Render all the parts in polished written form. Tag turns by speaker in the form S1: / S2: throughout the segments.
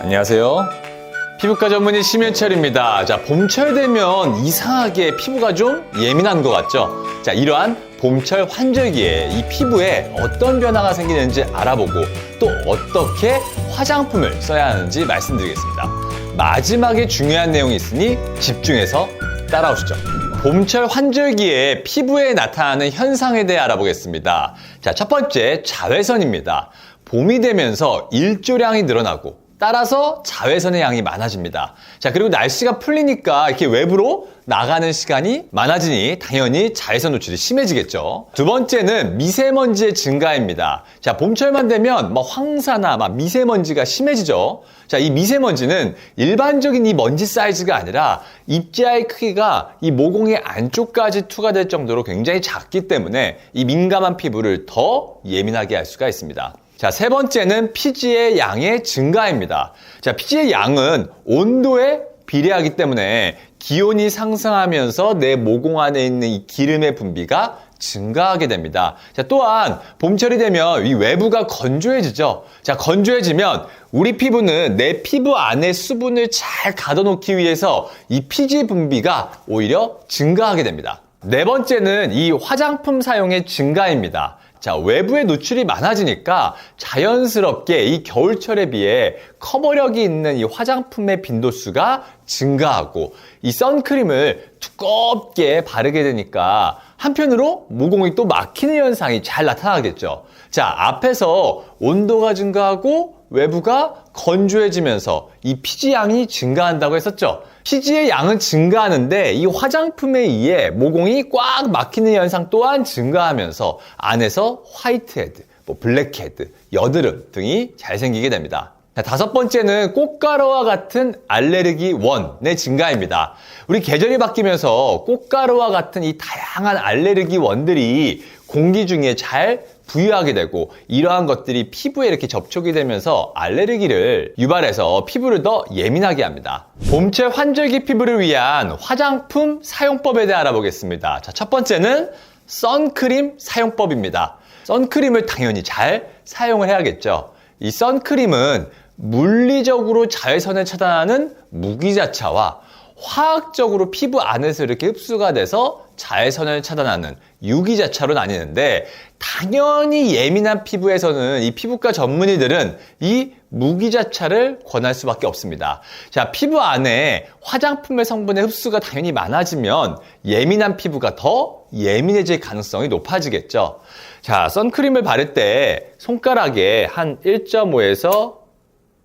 S1: 안녕하세요. 피부과 전문의 심현철입니다. 자, 봄철 되면 이상하게 피부가 좀 예민한 것 같죠? 자, 이러한 봄철 환절기에 이 피부에 어떤 변화가 생기는지 알아보고 또 어떻게 화장품을 써야 하는지 말씀드리겠습니다. 마지막에 중요한 내용이 있으니 집중해서 따라오시죠. 봄철 환절기에 피부에 나타나는 현상에 대해 알아보겠습니다. 자, 첫 번째, 자외선입니다. 봄이 되면서 일조량이 늘어나고 따라서 자외선의 양이 많아집니다. 자, 그리고 날씨가 풀리니까 이렇게 외부로 나가는 시간이 많아지니 당연히 자외선 노출이 심해지겠죠. 두 번째는 미세먼지의 증가입니다. 자, 봄철만 되면 황사나 미세먼지가 심해지죠. 자, 이 미세먼지는 일반적인 이 먼지 사이즈가 아니라 입자의 크기가 이 모공의 안쪽까지 투과될 정도로 굉장히 작기 때문에 이 민감한 피부를 더 예민하게 할 수가 있습니다. 자, 세 번째는 피지의 양의 증가입니다. 자, 피지의 양은 온도에 비례하기 때문에 기온이 상승하면서 내 모공 안에 있는 이 기름의 분비가 증가하게 됩니다. 자, 또한 봄철이 되면 이 외부가 건조해지죠. 자, 건조해지면 우리 피부는 내 피부 안에 수분을 잘 가둬놓기 위해서 이 피지 분비가 오히려 증가하게 됩니다. 네 번째는 이 화장품 사용의 증가입니다. 자, 외부의 노출이 많아지니까 자연스럽게 이 겨울철에 비해 커버력이 있는 이 화장품의 빈도수가 증가하고 이 선크림을 두껍게 바르게 되니까 한편으로 모공이 또 막히는 현상이 잘 나타나겠죠. 자, 앞에서 온도가 증가하고 외부가 건조해지면서 이 피지 양이 증가한다고 했었죠. 피지의 양은 증가하는데 이 화장품에 의해 모공이 꽉 막히는 현상 또한 증가하면서 안에서 화이트헤드, 블랙헤드, 여드름 등이 잘 생기게 됩니다. 자, 다섯 번째는 꽃가루와 같은 알레르기 원의 증가입니다. 우리 계절이 바뀌면서 꽃가루와 같은 이 다양한 알레르기 원들이 공기 중에 잘 부유하게 되고 이러한 것들이 피부에 이렇게 접촉이 되면서 알레르기를 유발해서 피부를 더 예민하게 합니다. 봄철 환절기 피부를 위한 화장품 사용법에 대해 알아보겠습니다. 자, 첫 번째는 선크림 사용법입니다. 선크림을 당연히 잘 사용을 해야겠죠. 이 선크림은 물리적으로 자외선을 차단하는 무기자차와 화학적으로 피부 안에서 이렇게 흡수가 돼서 자외선을 차단하는 유기자차로 나뉘는데 당연히 예민한 피부에서는 이 피부과 전문의들은 이 무기자차를 권할 수밖에 없습니다. 자, 피부 안에 화장품의 성분의 흡수가 당연히 많아지면 예민한 피부가 더 예민해질 가능성이 높아지겠죠. 자, 선크림을 바를 때 손가락에 한 1.5에서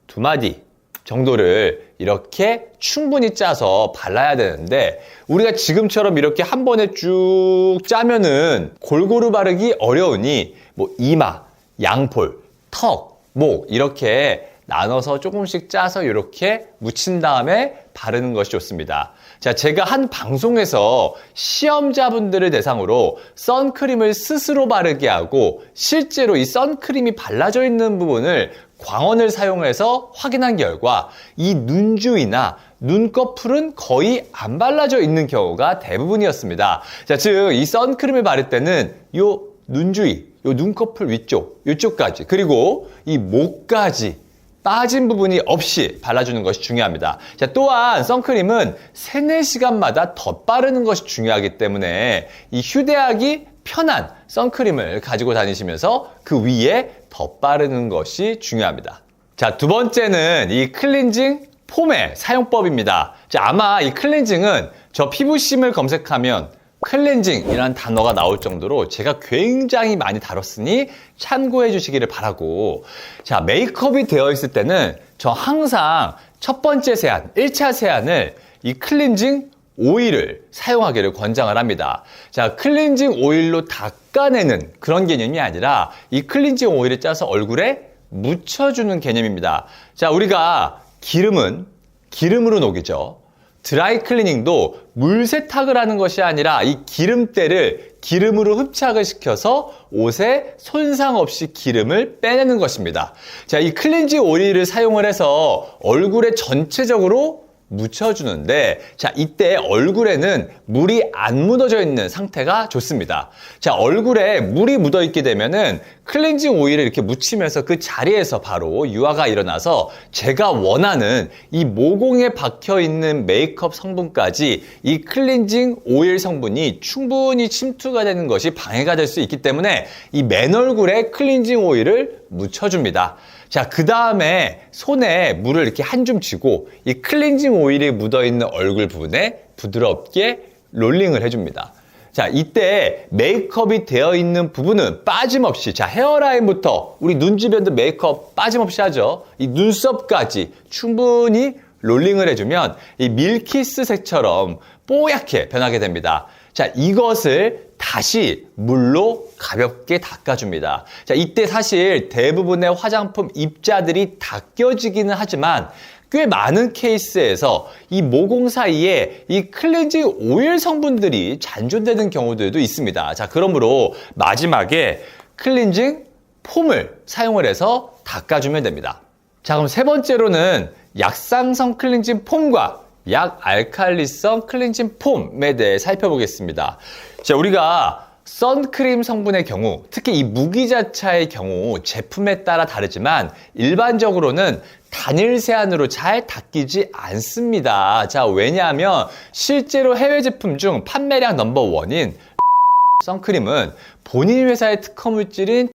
S1: 2마디 정도를 이렇게 충분히 짜서 발라야 되는데 우리가 지금처럼 이렇게 한 번에 쭉 짜면은 골고루 바르기 어려우니 이마, 양볼, 턱, 목 이렇게 나눠서 조금씩 짜서 이렇게 묻힌 다음에 바르는 것이 좋습니다. 자, 제가 한 방송에서 시험자분들을 대상으로 선크림을 스스로 바르게 하고 실제로 이 선크림이 발라져 있는 부분을 광원을 사용해서 확인한 결과 이 눈 주위나 눈꺼풀은 거의 안 발라져 있는 경우가 대부분이었습니다. 자, 즉 이 선크림을 바를 때는 요 눈 주위, 요 눈꺼풀 위쪽, 요쪽까지 그리고 이 목까지 빠진 부분이 없이 발라주는 것이 중요합니다. 자, 또한 선크림은 3-4시간마다 덧바르는 것이 중요하기 때문에 이 휴대하기 편한 선크림을 가지고 다니시면서 그 위에 덧바르는 것이 중요합니다. 자, 두 번째는 이 클렌징 폼의 사용법입니다. 자, 아마 이 클렌징은 저 피부심을 검색하면 클렌징이라는 단어가 나올 정도로 제가 굉장히 많이 다뤘으니 참고해 주시기를 바라고, 자, 메이크업이 되어 있을 때는 저 항상 첫 번째 세안, 1차 세안을 이 클렌징 오일을 사용하기를 권장을 합니다. 자, 클렌징 오일로 닦아내는 그런 개념이 아니라 이 클렌징 오일을 짜서 얼굴에 묻혀주는 개념입니다. 자, 우리가 기름은 기름으로 녹이죠. 드라이 클리닝도 물 세탁을 하는 것이 아니라 이 기름때를 기름으로 흡착을 시켜서 옷에 손상 없이 기름을 빼내는 것입니다. 자, 이 클렌징 오일을 사용을 해서 얼굴에 전체적으로 묻혀주는데, 자, 이때 얼굴에는 물이 안 묻어져 있는 상태가 좋습니다. 자, 얼굴에 물이 묻어 있게 되면은 클렌징 오일을 이렇게 묻히면서 그 자리에서 바로 유화가 일어나서 제가 원하는 이 모공에 박혀 있는 메이크업 성분까지 이 클렌징 오일 성분이 충분히 침투가 되는 것이 방해가 될 수 있기 때문에 이 맨 얼굴에 클렌징 오일을 묻혀줍니다. 자, 그 다음에 손에 물을 이렇게 한 줌 쥐고 이 클렌징 오일이 묻어있는 얼굴 부분에 부드럽게 롤링을 해줍니다. 자, 이때 메이크업이 되어 있는 부분은 빠짐없이, 자, 헤어라인부터 우리 눈주변도 메이크업 빠짐없이 하죠. 이 눈썹까지 충분히 롤링을 해주면 이 밀키스색처럼 뽀얗게 변하게 됩니다. 자, 이것을 다시 물로 가볍게 닦아줍니다. 자, 이때 사실 대부분의 화장품 입자들이 닦여지기는 하지만 꽤 많은 케이스에서 이 모공 사이에 이 클렌징 오일 성분들이 잔존되는 경우들도 있습니다. 자, 그러므로 마지막에 클렌징 폼을 사용을 해서 닦아주면 됩니다. 자, 그럼 세 번째로는 약산성 클렌징 폼과 약알칼리성 클렌징 폼에 대해 살펴보겠습니다. 자, 우리가 선크림 성분의 경우, 특히 이 무기자차의 경우 제품에 따라 다르지만 일반적으로는 단일 세안으로 잘 닦이지 않습니다. 자, 왜냐하면 실제로 해외 제품 중 판매량 넘버원인 선크림은 본인 회사의 특허 물질인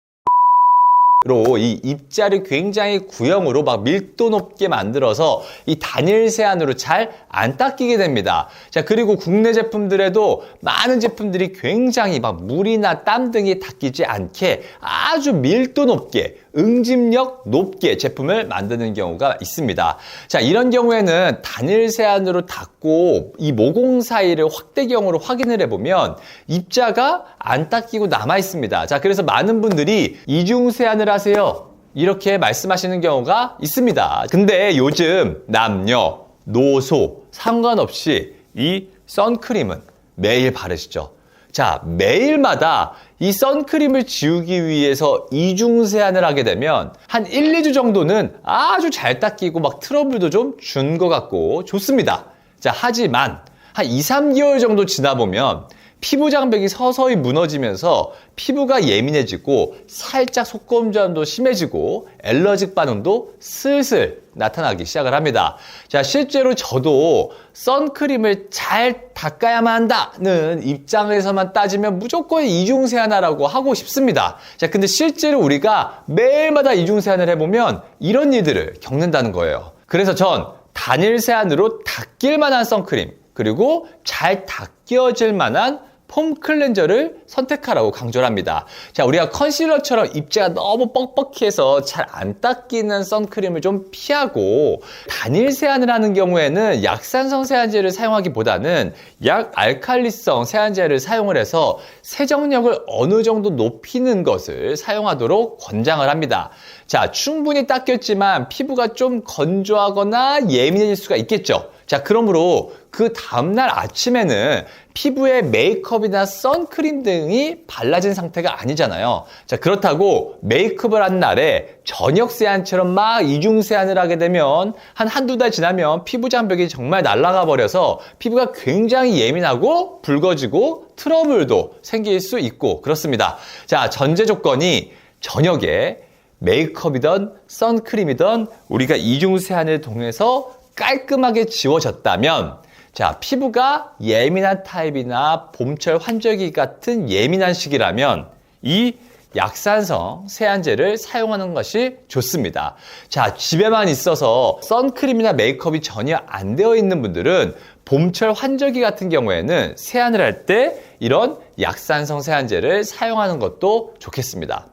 S1: 로 이 입자를 굉장히 구형으로 막 밀도 높게 만들어서 이 단일 세안으로 잘 안 닦이게 됩니다. 자, 그리고 국내 제품들에도 많은 제품들이 굉장히 막 물이나 땀 등이 닦이지 않게 아주 밀도 높게 응집력 높게 제품을 만드는 경우가 있습니다. 자, 이런 경우에는 단일 세안으로 닦고 이 모공 사이를 확대경으로 확인을 해보면 입자가 안 닦이고 남아 있습니다. 자, 그래서 많은 분들이 이중 세안을 하세요, 이렇게 말씀하시는 경우가 있습니다. 근데 요즘 남녀, 노소 상관없이 이 선크림은 매일 바르시죠. 자, 매일마다 이 선크림을 지우기 위해서 이중 세안을 하게 되면 한 1, 2주 정도는 아주 잘 닦이고 막 트러블도 좀 준 것 같고 좋습니다. 자, 하지만 한 2, 3개월 정도 지나 보면 피부 장벽이 서서히 무너지면서 피부가 예민해지고 살짝 속건조함도 심해지고 엘러직 반응도 슬슬 나타나기 시작을 합니다. 자, 실제로 저도 선크림을 잘 닦아야만 한다는 입장에서만 따지면 무조건 이중 세안하라고 하고 싶습니다. 자, 근데 실제로 우리가 매일마다 이중 세안을 해보면 이런 일들을 겪는다는 거예요. 그래서 전 단일 세안으로 닦일 만한 선크림, 그리고 잘 닦여질 만한 폼 클렌저를 선택하라고 강조를 합니다. 자, 우리가 컨실러처럼 입자가 너무 뻑뻑해서 잘 안 닦이는 선크림을 좀 피하고 단일 세안을 하는 경우에는 약산성 세안제를 사용하기보다는 약알칼리성 세안제를 사용을 해서 세정력을 어느 정도 높이는 것을 사용하도록 권장을 합니다. 자, 충분히 닦였지만 피부가 좀 건조하거나 예민해질 수가 있겠죠. 자, 그러므로 그 다음날 아침에는 피부에 메이크업이나 선크림 등이 발라진 상태가 아니잖아요. 자, 그렇다고 메이크업을 한 날에 저녁 세안처럼 막 이중 세안을 하게 되면 한두 달 지나면 피부 장벽이 정말 날아가 버려서 피부가 굉장히 예민하고 붉어지고 트러블도 생길 수 있고 그렇습니다. 자, 전제 조건이 저녁에 메이크업이든 선크림이든 우리가 이중 세안을 통해서 깔끔하게 지워졌다면, 자, 피부가 예민한 타입이나 봄철 환절기 같은 예민한 시기라면 이 약산성 세안제를 사용하는 것이 좋습니다. 자, 집에만 있어서 선크림이나 메이크업이 전혀 안 되어 있는 분들은 봄철 환절기 같은 경우에는 세안을 할 때 이런 약산성 세안제를 사용하는 것도 좋겠습니다.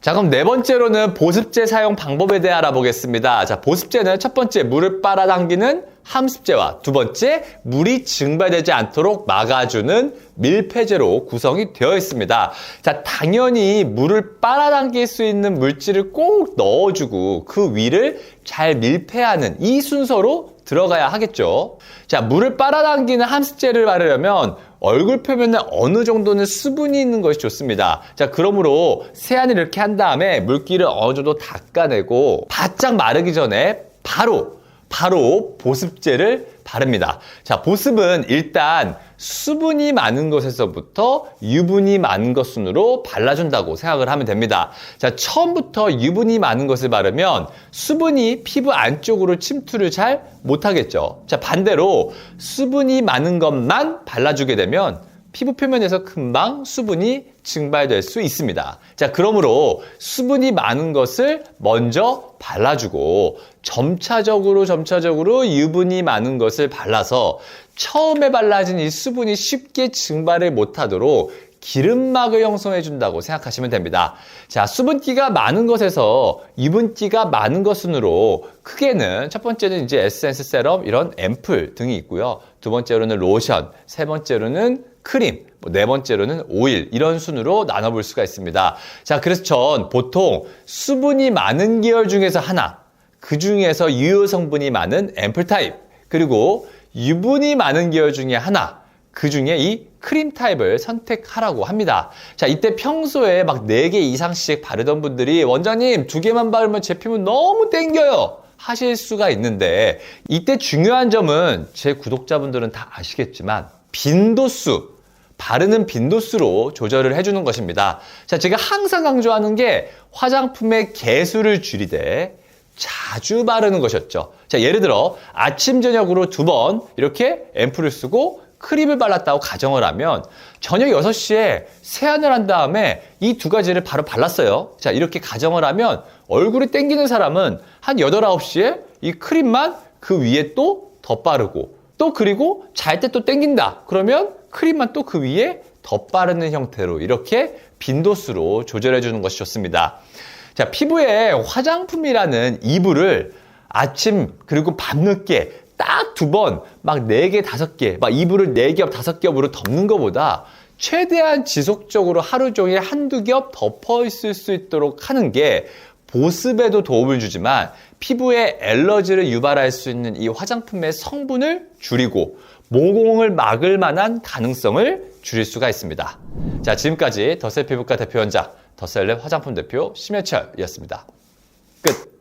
S1: 자, 그럼 네 번째로는 보습제 사용 방법에 대해 알아보겠습니다. 자, 보습제는 첫 번째, 물을 빨아당기는 함습제와 두 번째, 물이 증발되지 않도록 막아주는 밀폐제로 구성이 되어 있습니다. 자, 당연히 물을 빨아당길 수 있는 물질을 꼭 넣어주고 그 위를 잘 밀폐하는 이 순서로 들어가야 하겠죠. 자, 물을 빨아당기는 함습제를 바르려면 얼굴 표면에 어느 정도는 수분이 있는 것이 좋습니다. 자, 그러므로 세안을 이렇게 한 다음에 물기를 어느 정도 닦아내고 바짝 마르기 전에 바로 바로 보습제를 바릅니다. 자, 보습은 일단 수분이 많은 것에서부터 유분이 많은 것 순으로 발라준다고 생각을 하면 됩니다. 자, 처음부터 유분이 많은 것을 바르면 수분이 피부 안쪽으로 침투를 잘 못하겠죠. 자, 반대로 수분이 많은 것만 발라주게 되면 피부 표면에서 금방 수분이 증발될 수 있습니다. 자, 그러므로 수분이 많은 것을 먼저 발라주고 점차적으로 유분이 많은 것을 발라서 처음에 발라진 이 수분이 쉽게 증발을 못하도록 기름막을 형성해 준다고 생각하시면 됩니다. 자, 수분기가 많은 것에서 유분기가 많은 것 순으로 크게는 첫 번째는 이제 에센스 세럼 이런 앰플 등이 있고요. 두 번째로는 로션, 세 번째로는 크림, 네 번째로는 오일 이런 순으로 나눠볼 수가 있습니다. 자, 그래서 전 보통 수분이 많은 계열 중에서 하나, 그 중에서 유효 성분이 많은 앰플 타입, 그리고 유분이 많은 계열 중에 하나, 그 중에 이 크림 타입을 선택하라고 합니다. 자, 이때 평소에 막 4개 이상씩 바르던 분들이 원장님 2개만 바르면 제 피부 너무 땡겨요 하실 수가 있는데, 이때 중요한 점은 제 구독자분들은 다 아시겠지만 빈도수, 바르는 빈도수로 조절을 해주는 것입니다. 자, 제가 항상 강조하는 게 화장품의 개수를 줄이되 자주 바르는 것이었죠. 자, 예를 들어 아침 저녁으로 2번 이렇게 앰플을 쓰고 크림을 발랐다고 가정을 하면 저녁 6시에 세안을 한 다음에 이 2가지를 바로 발랐어요. 자, 이렇게 가정을 하면 얼굴이 땡기는 사람은 한 8, 9시에 이 크림만 그 위에 또 덧바르고, 또 그리고 잘 때 또 땡긴다 그러면 크림만 또 그 위에 덧바르는 형태로 이렇게 빈도수로 조절해 주는 것이 좋습니다. 자, 피부에 화장품이라는 이불을 아침 그리고 밤늦게 딱 2번, 막 4개, 5개, 막 이불을 4겹, 5겹으로 덮는 것보다 최대한 지속적으로 하루 종일 한두 겹 덮어 있을 수 있도록 하는 게 보습에도 도움을 주지만 피부에 엘러지를 유발할 수 있는 이 화장품의 성분을 줄이고 모공을 막을 만한 가능성을 줄일 수가 있습니다. 자, 지금까지 더셀 피부과 대표 원장, 더셀랩 화장품 대표 심해철이었습니다. 끝.